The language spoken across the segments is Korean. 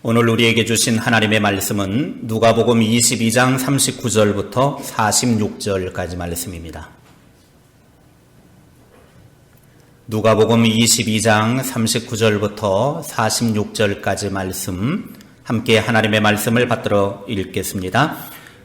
오늘 우리에게 주신 하나님의 말씀은 누가복음 22장 39절부터 46절까지 말씀입니다. 누가복음 22장 39절부터 46절까지 말씀, 함께 하나님의 말씀을 받들어 읽겠습니다.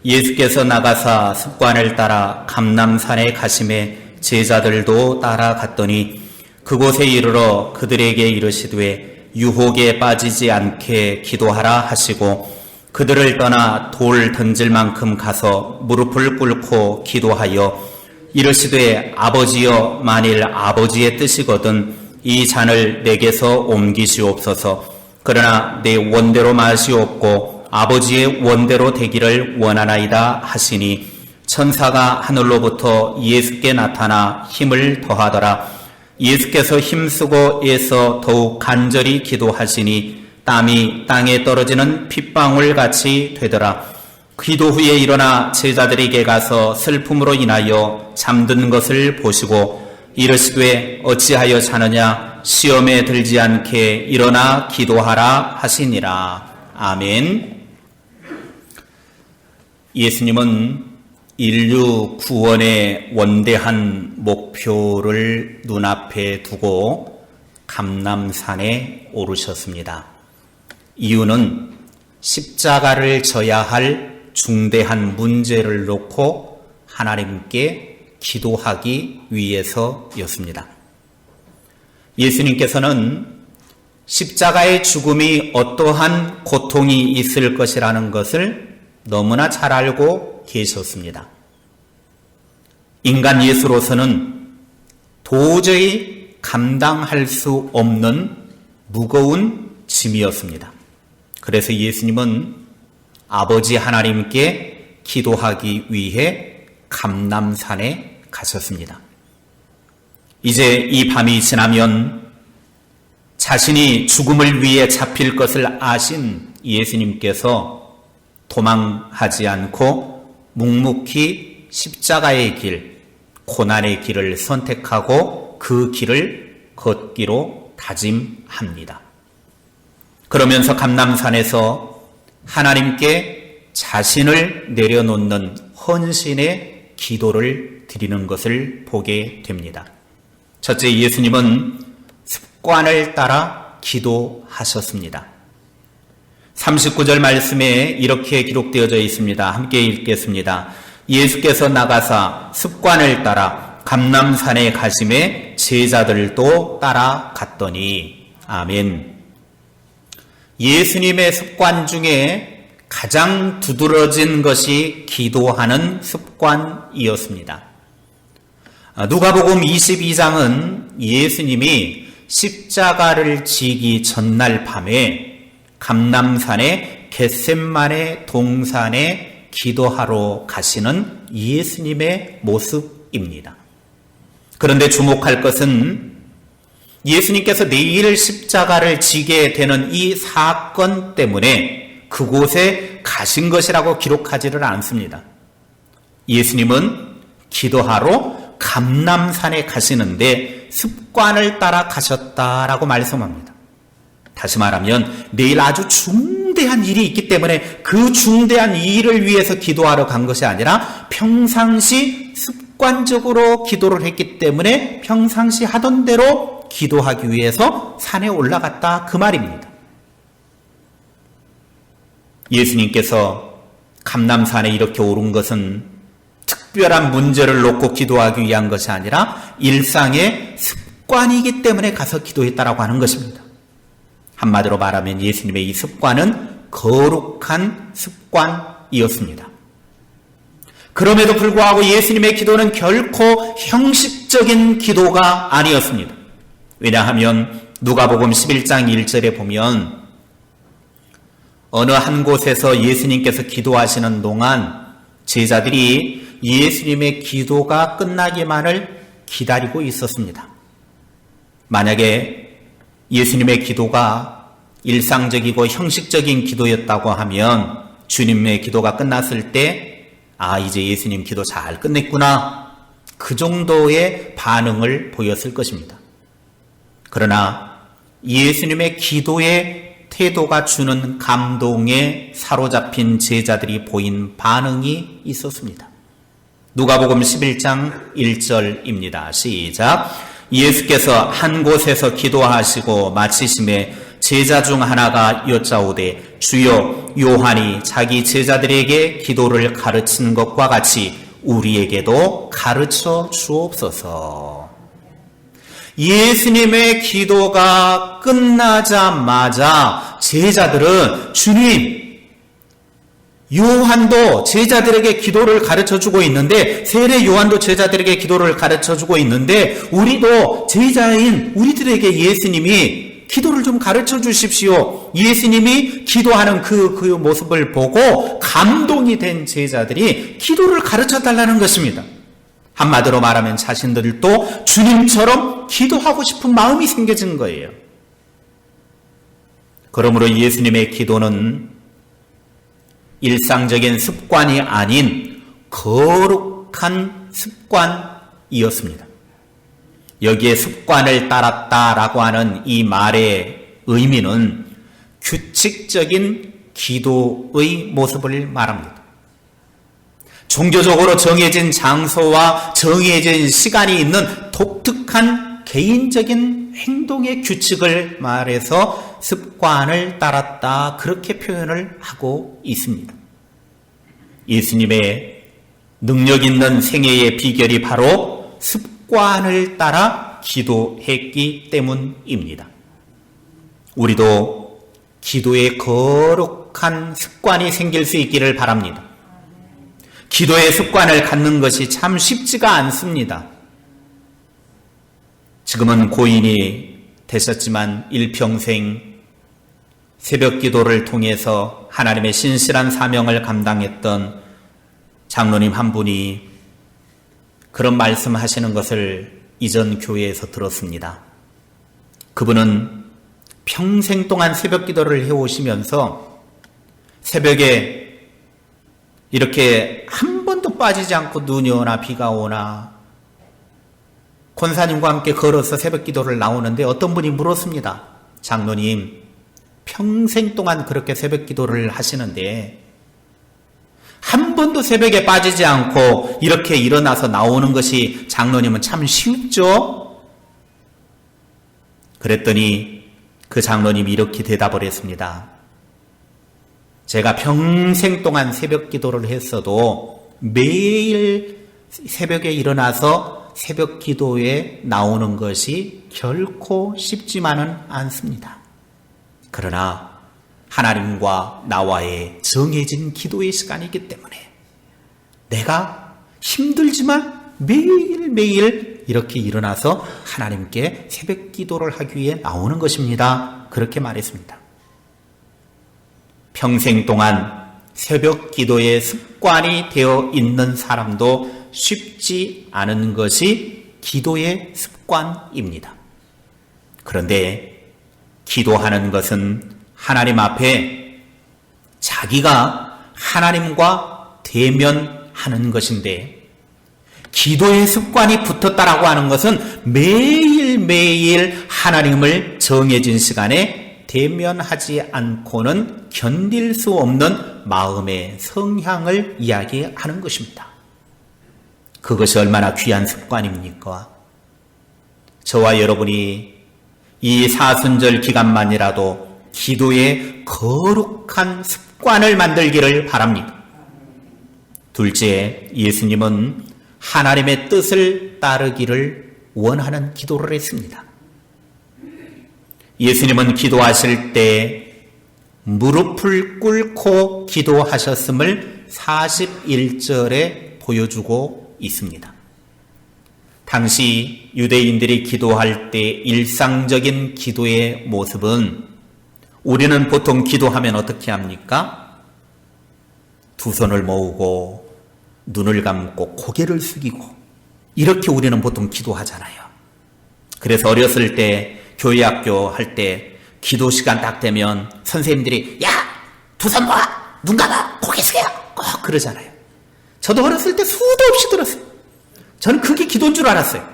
예수께서 나가사 습관을 따라 감람산에 가심에 제자들도 따라갔더니 그곳에 이르러 그들에게 이르시되 유혹에 빠지지 않게 기도하라 하시고 그들을 떠나 돌 던질 만큼 가서 무릎을 꿇고 기도하여 이르시되 아버지여, 만일 아버지의 뜻이거든 이 잔을 내게서 옮기시옵소서. 그러나 내 원대로 마시옵고 아버지의 원대로 되기를 원하나이다 하시니 천사가 하늘로부터 예수께 나타나 힘을 더하더라. 예수께서 힘쓰고 애써 더욱 간절히 기도하시니 땀이 땅에 떨어지는 핏방울같이 되더라. 기도 후에 일어나 제자들에게 가서 슬픔으로 인하여 잠든 것을 보시고 이르시되 어찌하여 자느냐, 시험에 들지 않게 일어나 기도하라 하시니라. 아멘. 예수님은 인류 구원의 원대한 목표를 눈앞에 두고 감람산에 오르셨습니다. 이유는 십자가를 져야 할 중대한 문제를 놓고 하나님께 기도하기 위해서였습니다. 예수님께서는 십자가의 죽음이 어떠한 고통이 있을 것이라는 것을 너무나 잘 알고 계셨습니다. 인간 예수로서는 도저히 감당할 수 없는 무거운 짐이었습니다. 그래서 예수님은 아버지 하나님께 기도하기 위해 감람산에 가셨습니다. 이제 이 밤이 지나면 자신이 죽음을 위해 잡힐 것을 아신 예수님께서 도망하지 않고 묵묵히 십자가의 길, 고난의 길을 선택하고 그 길을 걷기로 다짐합니다. 그러면서 감람산에서 하나님께 자신을 내려놓는 헌신의 기도를 드리는 것을 보게 됩니다. 첫째, 예수님은 습관을 따라 기도하셨습니다. 39절 말씀에 이렇게 기록되어져 있습니다. 함께 읽겠습니다. 예수께서 나가사 습관을 따라 감람산에 가심에 제자들도 따라갔더니. 아멘. 예수님의 습관 중에 가장 두드러진 것이 기도하는 습관이었습니다. 누가복음 22장은 예수님이 십자가를 지기 전날 밤에 감람산의 겟셋마네 동산에 기도하러 가시는 예수님의 모습입니다. 그런데 주목할 것은 예수님께서 내일 십자가를 지게 되는 이 사건 때문에 그곳에 가신 것이라고 기록하지를 않습니다. 예수님은 기도하러 감람산에 가시는데 습관을 따라 가셨다라고 말씀합니다. 다시 말하면 내일 아주 중대한 일이 있기 때문에 그 중대한 일을 위해서 기도하러 간 것이 아니라 평상시 습관적으로 기도를 했기 때문에 평상시 하던 대로 기도하기 위해서 산에 올라갔다, 그 말입니다. 예수님께서 감람산에 이렇게 오른 것은 특별한 문제를 놓고 기도하기 위한 것이 아니라 일상의 습관이기 때문에 가서 기도했다라고 하는 것입니다. 한마디로 말하면 예수님의 이 습관은 거룩한 습관이었습니다. 그럼에도 불구하고 예수님의 기도는 결코 형식적인 기도가 아니었습니다. 왜냐하면 누가복음 11장 1절에 보면 어느 한 곳에서 예수님께서 기도하시는 동안 제자들이 예수님의 기도가 끝나기만을 기다리고 있었습니다. 만약에 예수님의 기도가 일상적이고 형식적인 기도였다고 하면 주님의 기도가 끝났을 때 이제 예수님 기도 잘 끝냈구나, 그 정도의 반응을 보였을 것입니다. 그러나 예수님의 기도의 태도가 주는 감동에 사로잡힌 제자들이 보인 반응이 있었습니다. 누가복음 11장 1절입니다. 시작. 예수께서 한 곳에서 기도하시고 마치심에 제자 중 하나가 여짜오되 주여 요한이 자기 제자들에게 기도를 가르치는 것과 같이 우리에게도 가르쳐 주옵소서. 예수님의 기도가 끝나자마자 제자들은 주님, 요한도 제자들에게 기도를 가르쳐주고 있는데, 세례 요한도 제자들에게 기도를 가르쳐주고 있는데, 우리도 제자인 우리들에게 예수님이 기도를 좀 가르쳐 주십시오. 예수님이 기도하는 그 모습을 보고 감동이 된 제자들이 기도를 가르쳐 달라는 것입니다. 한마디로 말하면 자신들도 주님처럼 기도하고 싶은 마음이 생겨진 거예요. 그러므로 예수님의 기도는 일상적인 습관이 아닌 거룩한 습관이었습니다. 여기에 습관을 따랐다라고 하는 이 말의 의미는 규칙적인 기도의 모습을 말합니다. 종교적으로 정해진 장소와 정해진 시간이 있는 독특한 개인적인 행동의 규칙을 말해서 습관을 따랐다, 그렇게 표현을 하고 있습니다. 예수님의 능력 있는 생애의 비결이 바로 습관을 따라 기도했기 때문입니다. 우리도 기도에 거룩한 습관이 생길 수 있기를 바랍니다. 기도의 습관을 갖는 것이 참 쉽지가 않습니다. 지금은 고인이 되셨지만 일평생 새벽 기도를 통해서 하나님의 신실한 사명을 감당했던 장로님 한 분이 그런 말씀하시는 것을 이전 교회에서 들었습니다. 그분은 평생 동안 새벽 기도를 해오시면서 새벽에 이렇게 한 번도 빠지지 않고 눈이 오나 비가 오나 권사님과 함께 걸어서 새벽 기도를 나오는데 어떤 분이 물었습니다. 장로님, 평생 동안 그렇게 새벽 기도를 하시는데 한 번도 새벽에 빠지지 않고 이렇게 일어나서 나오는 것이 장로님은 참 쉽죠? 그랬더니 그 장로님이 이렇게 대답을 했습니다. 제가 평생 동안 새벽 기도를 했어도 매일 새벽에 일어나서 새벽 기도에 나오는 것이 결코 쉽지만은 않습니다. 그러나 하나님과 나와의 정해진 기도의 시간이기 때문에 내가 힘들지만 매일매일 이렇게 일어나서 하나님께 새벽 기도를 하기 위해 나오는 것입니다. 그렇게 말했습니다. 평생 동안 새벽 기도의 습관이 되어 있는 사람도 쉽지 않은 것이 기도의 습관입니다. 그런데 기도하는 것은 하나님 앞에 자기가 하나님과 대면하는 것인데, 기도의 습관이 붙었다라고 하는 것은 매일매일 하나님을 정해진 시간에 대면하지 않고는 견딜 수 없는 마음의 성향을 이야기하는 것입니다. 그것이 얼마나 귀한 습관입니까? 저와 여러분이 이 사순절 기간만이라도 기도의 거룩한 습관을 만들기를 바랍니다. 둘째, 예수님은 하나님의 뜻을 따르기를 원하는 기도를 했습니다. 예수님은 기도하실 때 무릎을 꿇고 기도하셨음을 41절에 보여주고 있습니다. 당시 유대인들이 기도할 때 일상적인 기도의 모습은, 우리는 보통 기도하면 어떻게 합니까? 두 손을 모으고 눈을 감고 고개를 숙이고 이렇게 우리는 보통 기도하잖아요. 그래서 어렸을 때 교회 학교 할 때 기도 시간 딱 되면 선생님들이 야! 두 손 모아! 눈 감아! 고개 숙여! 꼭 그러잖아요. 저도 어렸을 때 수도 없이 들었어요. 저는 그게 기도인 줄 알았어요.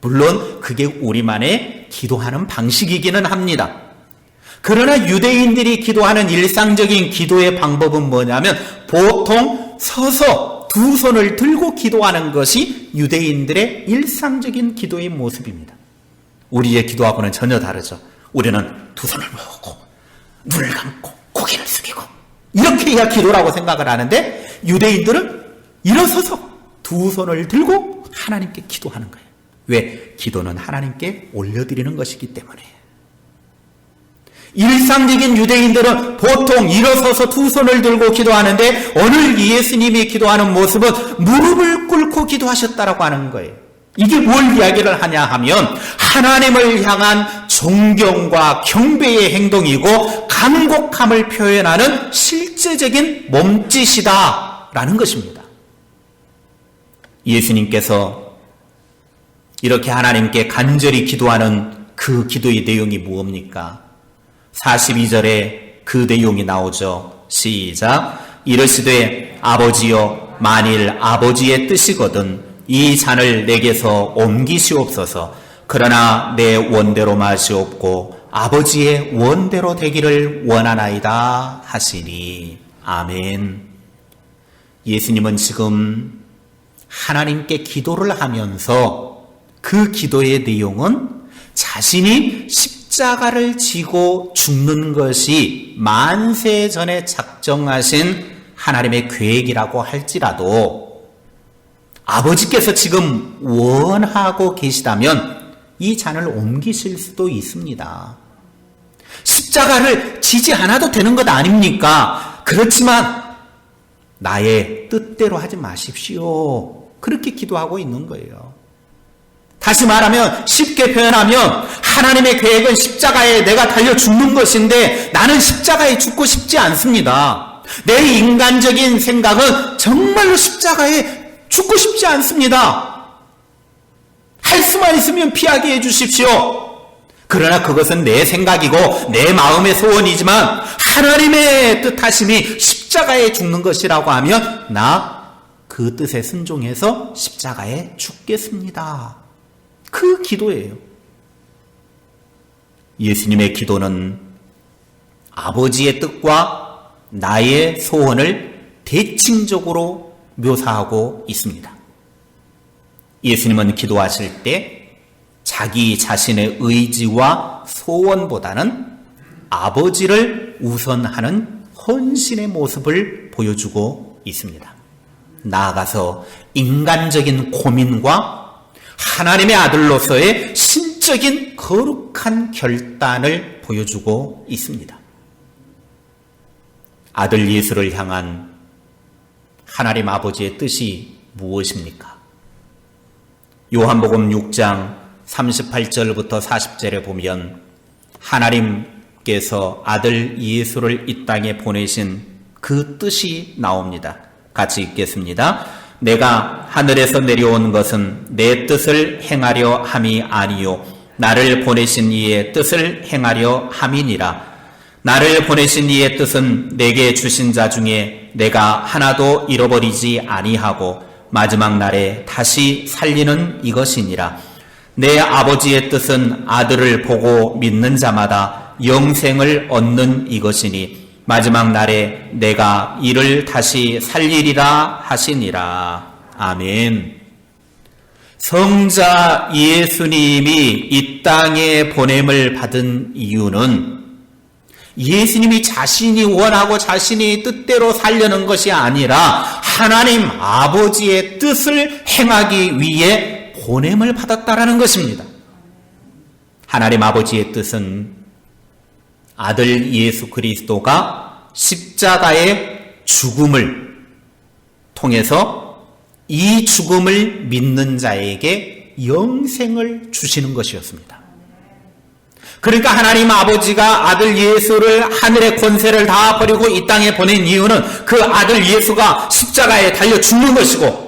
물론 그게 우리만의 기도하는 방식이기는 합니다. 그러나 유대인들이 기도하는 일상적인 기도의 방법은 뭐냐면 보통 서서 두 손을 들고 기도하는 것이 유대인들의 일상적인 기도의 모습입니다. 우리의 기도하고는 전혀 다르죠. 우리는 두 손을 모으고 눈을 감고 고개를 숙이고 이렇게 해야 기도라고 생각을 하는데 유대인들은 일어서서 두 손을 들고 하나님께 기도하는 거예요. 왜? 기도는 하나님께 올려드리는 것이기 때문에. 일상적인 유대인들은 보통 일어서서 두 손을 들고 기도하는데 오늘 예수님이 기도하는 모습은 무릎을 꿇고 기도하셨다라고 하는 거예요. 이게 뭘 이야기를 하냐 하면 하나님을 향한 존경과 경배의 행동이고 간곡함을 표현하는 실제적인 몸짓이다라는 것입니다. 예수님께서 이렇게 하나님께 간절히 기도하는 그 기도의 내용이 무엇입니까? 42절에 그 내용이 나오죠. 시작. 이르시되 아버지여 만일 아버지의 뜻이거든 이 잔을 내게서 옮기시옵소서. 그러나 내 원대로 마시옵고 아버지의 원대로 되기를 원하나이다 하시니. 아멘. 예수님은 지금 하나님께 기도를 하면서 그 기도의 내용은 자신이 십자가를 지고 죽는 것이 만세 전에 작정하신 하나님의 계획이라고 할지라도 아버지께서 지금 원하고 계시다면 이 잔을 옮기실 수도 있습니다. 십자가를 지지 않아도 되는 것 아닙니까? 그렇지만 나의 뜻대로 하지 마십시오. 그렇게 기도하고 있는 거예요. 다시 말하면 쉽게 표현하면 하나님의 계획은 십자가에 내가 달려 죽는 것인데 나는 십자가에 죽고 싶지 않습니다. 내 인간적인 생각은 정말로 십자가에 죽고 싶지 않습니다. 할 수만 있으면 피하게 해주십시오. 그러나 그것은 내 생각이고 내 마음의 소원이지만 하나님의 뜻하심이 십자가에 죽는 것이라고 하면 나 그 뜻에 순종해서 십자가에 죽겠습니다. 그 기도예요. 예수님의 기도는 아버지의 뜻과 나의 소원을 대칭적으로 묘사하고 있습니다. 예수님은 기도하실 때 자기 자신의 의지와 소원보다는 아버지를 우선하는 헌신의 모습을 보여주고 있습니다. 나아가서 인간적인 고민과 하나님의 아들로서의 신적인 거룩한 결단을 보여주고 있습니다. 아들 예수를 향한 하나님 아버지의 뜻이 무엇입니까? 요한복음 6장 38절부터 40절에 보면 하나님께서 아들 예수를 이 땅에 보내신 그 뜻이 나옵니다. 같이 읽겠습니다. 내가 하늘에서 내려온 것은 내 뜻을 행하려 함이 아니요 나를 보내신 이의 뜻을 행하려 함이니라. 나를 보내신 이의 뜻은 내게 주신 자 중에 내가 하나도 잃어버리지 아니하고 마지막 날에 다시 살리는 이것이니라. 내 아버지의 뜻은 아들을 보고 믿는 자마다 영생을 얻는 이것이니 마지막 날에 내가 이를 다시 살리리라 하시니라. 아멘. 성자 예수님이 이 땅에 보냄을 받은 이유는 예수님이 자신이 원하고 자신이 뜻대로 살려는 것이 아니라 하나님 아버지의 뜻을 행하기 위해 보냄을 받았다라는 것입니다. 하나님 아버지의 뜻은 아들 예수 그리스도가 십자가의 죽음을 통해서 이 죽음을 믿는 자에게 영생을 주시는 것이었습니다. 그러니까 하나님 아버지가 아들 예수를 하늘의 권세를 다 버리고 이 땅에 보낸 이유는 그 아들 예수가 십자가에 달려 죽는 것이고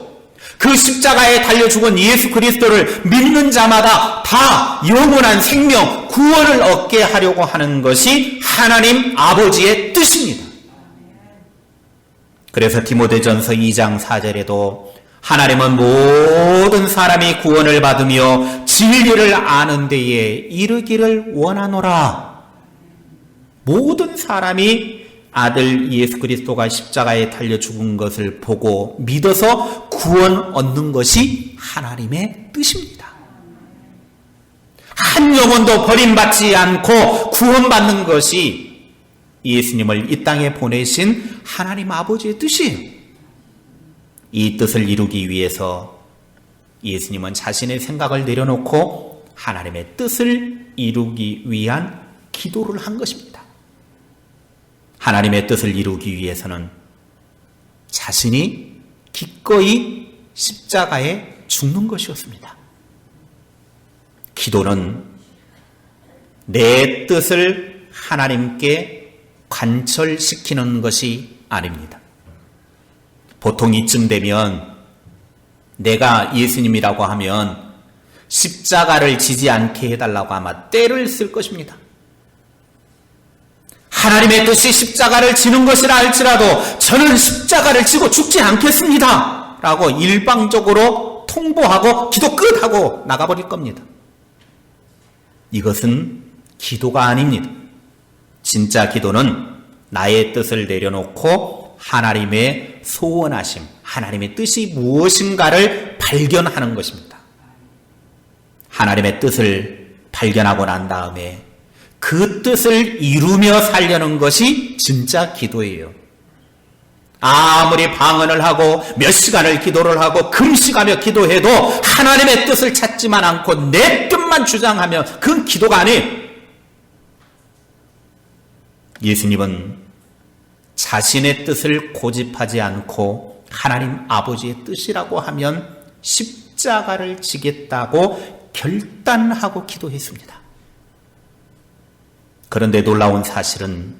그 십자가에 달려 죽은 예수 그리스도를 믿는 자마다 다 영원한 생명, 구원을 얻게 하려고 하는 것이 하나님 아버지의 뜻입니다. 그래서 디모데전서 2장 4절에도 하나님은 모든 사람이 구원을 받으며 진리를 아는 데에 이르기를 원하노라. 모든 사람이 아들 예수 그리스도가 십자가에 달려 죽은 것을 보고 믿어서 구원 얻는 것이 하나님의 뜻입니다. 한 영혼도 버림받지 않고 구원받는 것이 예수님을 이 땅에 보내신 하나님 아버지의 뜻이에요. 이 뜻을 이루기 위해서 예수님은 자신의 생각을 내려놓고 하나님의 뜻을 이루기 위한 기도를 한 것입니다. 하나님의 뜻을 이루기 위해서는 자신이 기꺼이 십자가에 죽는 것이었습니다. 기도는 내 뜻을 하나님께 관철시키는 것이 아닙니다. 보통 이쯤 되면 내가 예수님이라고 하면 십자가를 지지 않게 해달라고 아마 떼를 쓸 것입니다. 하나님의 뜻이 십자가를 지는 것이라 할지라도 저는 십자가를 지고 죽지 않겠습니다 라고 일방적으로 통보하고 기도 끝하고 나가버릴 겁니다. 이것은 기도가 아닙니다. 진짜 기도는 나의 뜻을 내려놓고 하나님의 소원하심, 하나님의 뜻이 무엇인가를 발견하는 것입니다. 하나님의 뜻을 발견하고 난 다음에 그 뜻을 이루며 살려는 것이 진짜 기도예요. 아무리 방언을 하고 몇 시간을 기도를 하고 금식하며 기도해도 하나님의 뜻을 찾지만 않고 내 뜻만 주장하면 그건 기도가 아니에요. 예수님은 자신의 뜻을 고집하지 않고 하나님 아버지의 뜻이라고 하면 십자가를 지겠다고 결단하고 기도했습니다. 그런데 놀라운 사실은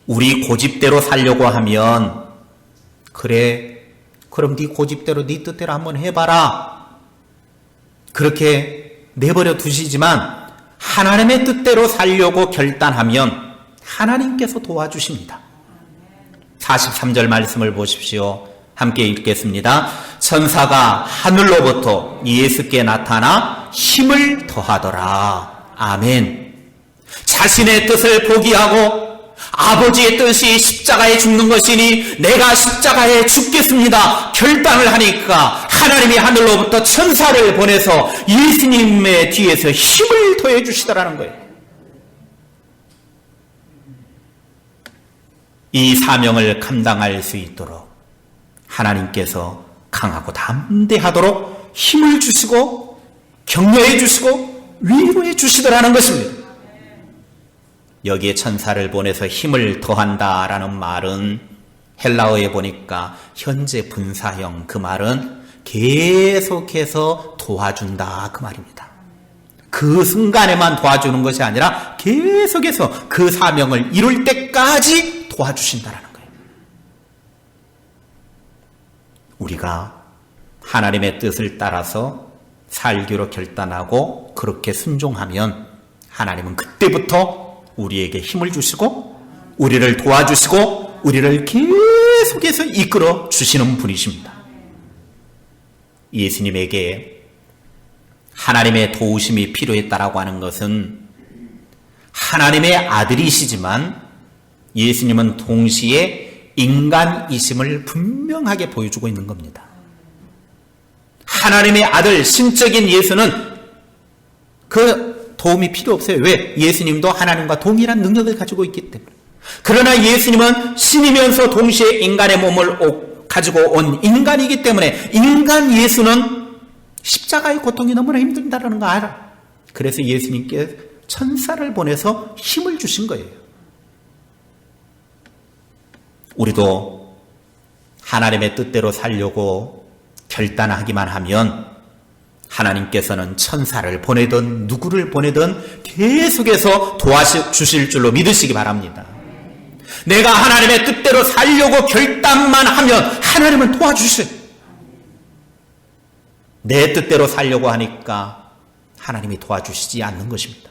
우리 고집대로 살려고 하면 그래 그럼 네 고집대로 네 뜻대로 한번 해봐라 그렇게 내버려 두시지만 하나님의 뜻대로 살려고 결단하면 하나님께서 도와주십니다. 43절 말씀을 보십시오. 함께 읽겠습니다. 천사가 하늘로부터 예수께 나타나 힘을 더하더라. 아멘. 자신의 뜻을 포기하고 아버지의 뜻이 십자가에 죽는 것이니 내가 십자가에 죽겠습니다 결단을 하니까 하나님이 하늘로부터 천사를 보내서 예수님의 뒤에서 힘을 더해 주시더라는 거예요. 이 사명을 감당할 수 있도록 하나님께서 강하고 담대하도록 힘을 주시고 격려해 주시고 위로해 주시더라는 것입니다. 여기에 천사를 보내서 힘을 더한다라는 말은 헬라어에 보니까 현재 분사형, 그 말은 계속해서 도와준다 그 말입니다. 그 순간에만 도와주는 것이 아니라 계속해서 그 사명을 이룰 때까지 도와주신다라는 거예요. 우리가 하나님의 뜻을 따라서 살기로 결단하고 그렇게 순종하면 하나님은 그때부터 우리에게 힘을 주시고 우리를 도와주시고 우리를 계속해서 이끌어 주시는 분이십니다. 예수님에게 하나님의 도우심이 필요했다라고 하는 것은 하나님의 아들이시지만 예수님은 동시에 인간이심을 분명하게 보여주고 있는 겁니다. 하나님의 아들 신적인 예수는 그 도움이 필요 없어요. 왜? 예수님도 하나님과 동일한 능력을 가지고 있기 때문에. 그러나 예수님은 신이면서 동시에 인간의 몸을 가지고 온 인간이기 때문에 인간 예수는 십자가의 고통이 너무나 힘든다는 거 알아. 그래서 예수님께 천사를 보내서 힘을 주신 거예요. 우리도 하나님의 뜻대로 살려고 결단하기만 하면 하나님께서는 천사를 보내든 누구를 보내든 계속해서 도와주실 줄로 믿으시기 바랍니다. 내가 하나님의 뜻대로 살려고 결단만 하면 하나님은 도와주셔요. 내 뜻대로 살려고 하니까 하나님이 도와주시지 않는 것입니다.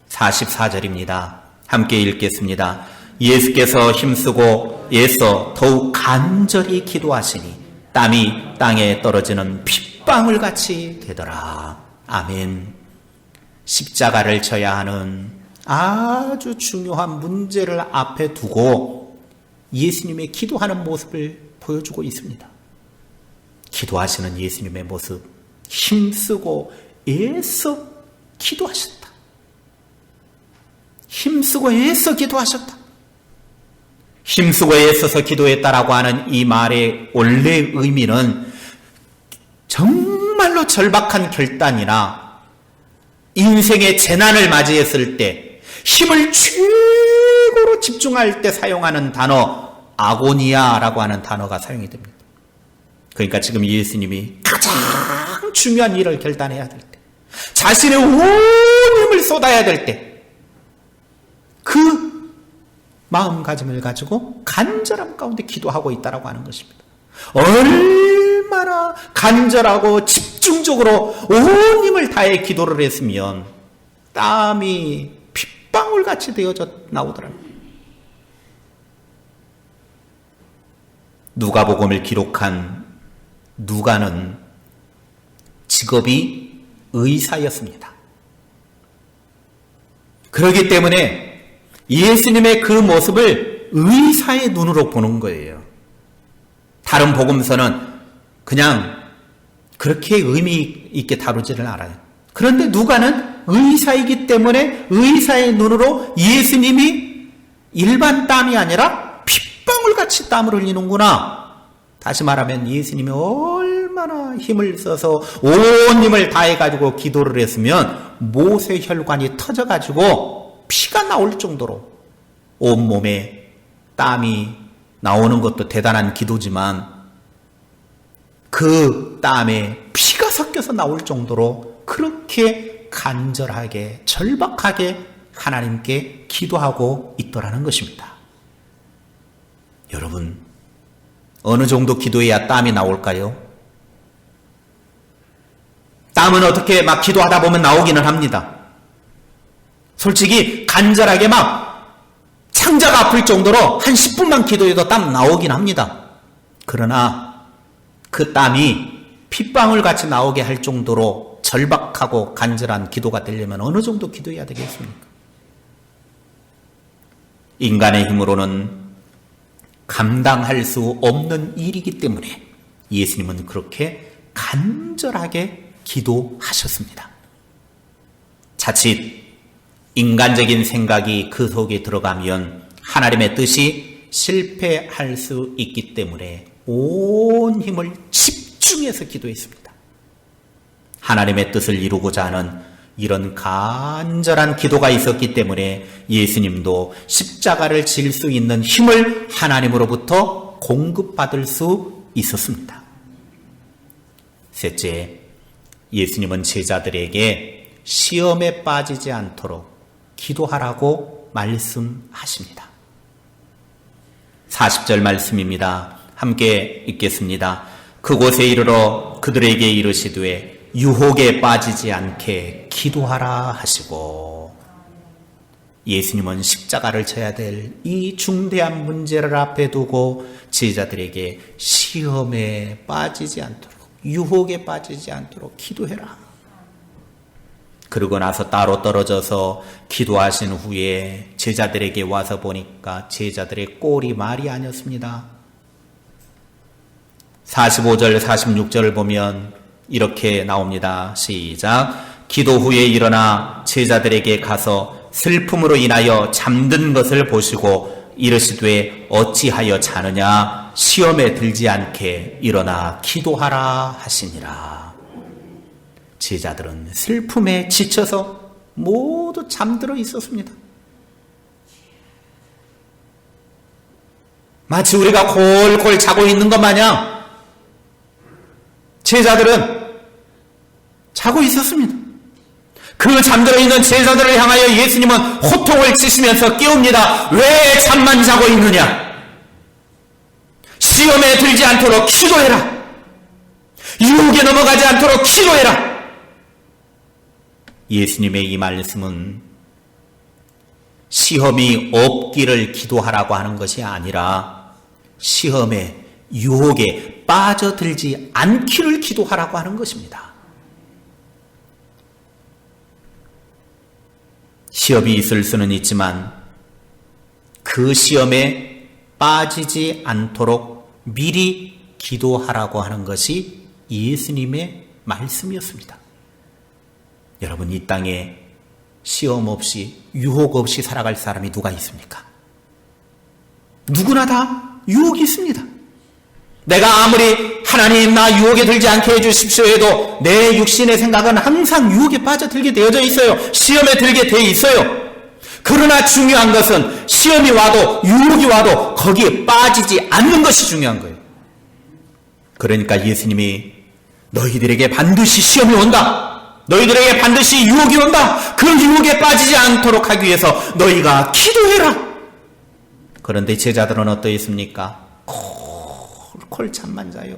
44절입니다. 함께 읽겠습니다. 예수께서 힘쓰고 애써 더욱 간절히 기도하시니 땀이 땅에 떨어지는 핏방울같이 되더라. 아멘. 십자가를 져야 하는 아주 중요한 문제를 앞에 두고 예수님의 기도하는 모습을 보여주고 있습니다. 기도하시는 예수님의 모습, 힘쓰고 애써 기도하셨다. 힘쓰고 애써 기도하셨다. 힘쓰고 애써서 기도했다라고 하는 이 말의 원래 의미는 정말로 절박한 결단이나 인생의 재난을 맞이했을 때 힘을 최고로 집중할 때 사용하는 단어 아고니아라고 하는 단어가 사용이 됩니다. 그러니까 지금 예수님이 가장 중요한 일을 결단해야 될 때, 자신의 온 힘을 쏟아야 될 때, 그 마음가짐을 가지고 간절함 가운데 기도하고 있다라고 하는 것입니다. 얼마나 간절하고 집중적으로 온 힘을 다해 기도를 했으면 땀이 핏방울같이 되어져 나오더랍니다. 누가복음을 기록한 누가는 직업이 의사였습니다. 그렇기 때문에 예수님의 그 모습을 의사의 눈으로 보는 거예요. 다른 복음서는 그냥 그렇게 의미 있게 다루지를 않아요. 그런데 누가는 의사이기 때문에 의사의 눈으로 예수님이 일반 땀이 아니라 핏방울같이 땀을 흘리는구나. 다시 말하면 예수님이 얼마나 힘을 써서 온 힘을 다해가지고 기도를 했으면 모세혈관이 터져가지고 피가 나올 정도로 온몸에 땀이 나오는 것도 대단한 기도지만 그 땀에 피가 섞여서 나올 정도로 그렇게 간절하게 절박하게 하나님께 기도하고 있더라는 것입니다. 여러분, 어느 정도 기도해야 땀이 나올까요? 땀은 어떻게 막 기도하다 보면 나오기는 합니다. 솔직히 간절하게 막 창자가 아플 정도로 한 10분만 기도해도 땀 나오긴 합니다. 그러나 그 땀이 핏방울 같이 나오게 할 정도로 절박하고 간절한 기도가 되려면 어느 정도 기도해야 되겠습니까? 인간의 힘으로는 감당할 수 없는 일이기 때문에 예수님은 그렇게 간절하게 기도하셨습니다. 자칫 인간적인 생각이 그 속에 들어가면 하나님의 뜻이 실패할 수 있기 때문에 온 힘을 집중해서 기도했습니다. 하나님의 뜻을 이루고자 하는 이런 간절한 기도가 있었기 때문에 예수님도 십자가를 질 수 있는 힘을 하나님으로부터 공급받을 수 있었습니다. 셋째, 예수님은 제자들에게 시험에 빠지지 않도록 기도하라고 말씀하십니다. 40절 말씀입니다. 함께 읽겠습니다. 그곳에 이르러 그들에게 이르시되 유혹에 빠지지 않게 기도하라 하시고, 예수님은 십자가를 져야 될 이 중대한 문제를 앞에 두고 제자들에게 시험에 빠지지 않도록, 유혹에 빠지지 않도록 기도해라. 그러고 나서 따로 떨어져서 기도하신 후에 제자들에게 와서 보니까 제자들의 꼴이 말이 아니었습니다. 45절 46절을 보면 이렇게 나옵니다. 시작. 기도 후에 일어나 제자들에게 가서 슬픔으로 인하여 잠든 것을 보시고 이르시되 어찌하여 자느냐, 시험에 들지 않게 일어나 기도하라 하시니라. 제자들은 슬픔에 지쳐서 모두 잠들어 있었습니다. 마치 우리가 골골 자고 있는 것 마냥 제자들은 자고 있었습니다. 그 잠들어 있는 제자들을 향하여 예수님은 호통을 치시면서 깨웁니다. 왜 잠만 자고 있느냐? 시험에 들지 않도록 기도해라. 유혹에 넘어가지 않도록 기도해라. 예수님의 이 말씀은 시험이 없기를 기도하라고 하는 것이 아니라 시험에, 유혹에 빠져들지 않기를 기도하라고 하는 것입니다. 시험이 있을 수는 있지만 그 시험에 빠지지 않도록 미리 기도하라고 하는 것이 예수님의 말씀이었습니다. 여러분, 이 땅에 시험 없이 유혹 없이 살아갈 사람이 누가 있습니까? 누구나 다 유혹이 있습니다. 내가 아무리 하나님 나 유혹에 들지 않게 해주십시오 해도 내 육신의 생각은 항상 유혹에 빠져들게 되어져 있어요. 시험에 들게 돼 있어요. 그러나 중요한 것은 시험이 와도 유혹이 와도 거기에 빠지지 않는 것이 중요한 거예요. 그러니까 예수님이 너희들에게 반드시 시험이 온다. 너희들에게 반드시 유혹이 온다. 그 유혹에 빠지지 않도록 하기 위해서 너희가 기도해라. 그런데 제자들은 어떠했습니까? 콜콜 잠만 자요.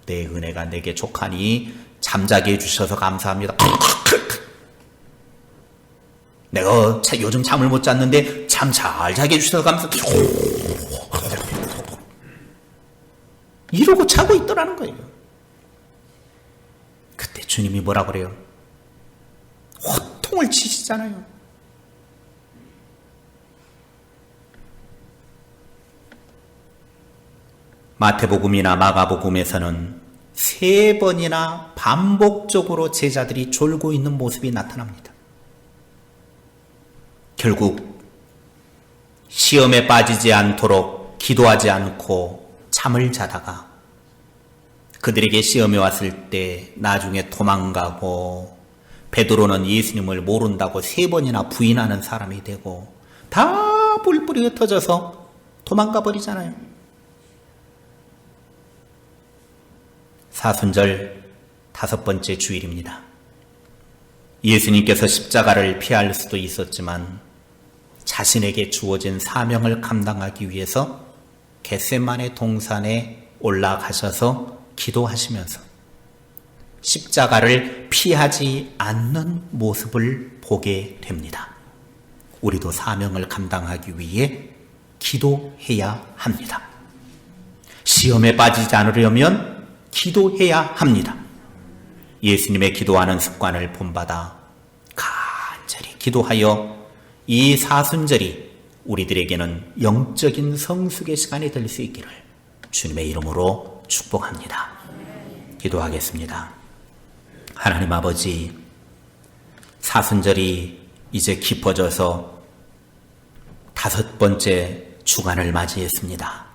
내 은혜가 내게 족하니 잠자게 해주셔서 감사합니다. 내가 요즘 잠을 못 잤는데 잠 잘 자게 해주셔서 감사합니다. 이러고 자고 있더라는 거예요. 그때 주님이 뭐라 그래요? 호통을 치시잖아요. 마태복음이나 마가복음에서는 3번이나 반복적으로 제자들이 졸고 있는 모습이 나타납니다. 결국 시험에 빠지지 않도록 기도하지 않고 잠을 자다가 그들에게 시험이 왔을 때 나중에 도망가고 베드로는 예수님을 모른다고 3번이나 부인하는 사람이 되고 다 뿔뿔이 흩어져서 도망가 버리잖아요. 사순절 5번째 주일입니다. 예수님께서 십자가를 피할 수도 있었지만 자신에게 주어진 사명을 감당하기 위해서 겟세마네 동산에 올라가셔서 기도하시면서 십자가를 피하지 않는 모습을 보게 됩니다. 우리도 사명을 감당하기 위해 기도해야 합니다. 시험에 빠지지 않으려면 기도해야 합니다. 예수님의 기도하는 습관을 본받아 간절히 기도하여 이 사순절이 우리들에게는 영적인 성숙의 시간이 될 수 있기를 주님의 이름으로 축복합니다. 기도하겠습니다. 하나님 아버지, 사순절이 이제 깊어져서 5번째 주간을 맞이했습니다.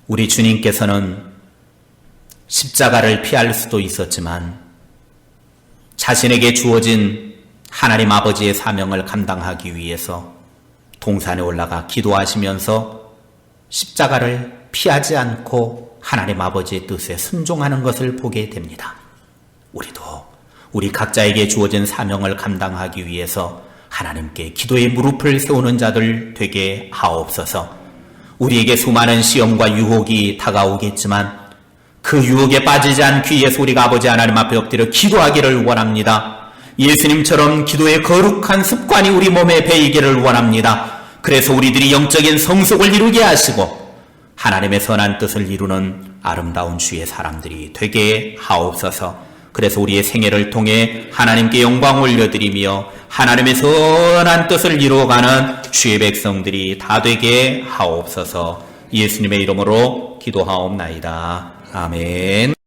우리 주님께서는 십자가를 피할 수도 있었지만 자신에게 주어진 하나님 아버지의 사명을 감당하기 위해서 동산에 올라가 기도하시면서 십자가를 피하지 않고 하나님 아버지의 뜻에 순종하는 것을 보게 됩니다. 우리도 우리 각자에게 주어진 사명을 감당하기 위해서 하나님께 기도의 무릎을 세우는 자들 되게 하옵소서. 우리에게 수많은 시험과 유혹이 다가오겠지만 그 유혹에 빠지지 않기 위해서 우리가 아버지 하나님 앞에 엎드려 기도하기를 원합니다. 예수님처럼 기도의 거룩한 습관이 우리 몸에 배이기를 원합니다. 그래서 우리들이 영적인 성숙을 이루게 하시고 하나님의 선한 뜻을 이루는 아름다운 주의 사람들이 되게 하옵소서. 그래서 우리의 생애를 통해 하나님께 영광 올려드리며 하나님의 선한 뜻을 이루어가는 주의 백성들이 다 되게 하옵소서. 예수님의 이름으로 기도하옵나이다. 아멘.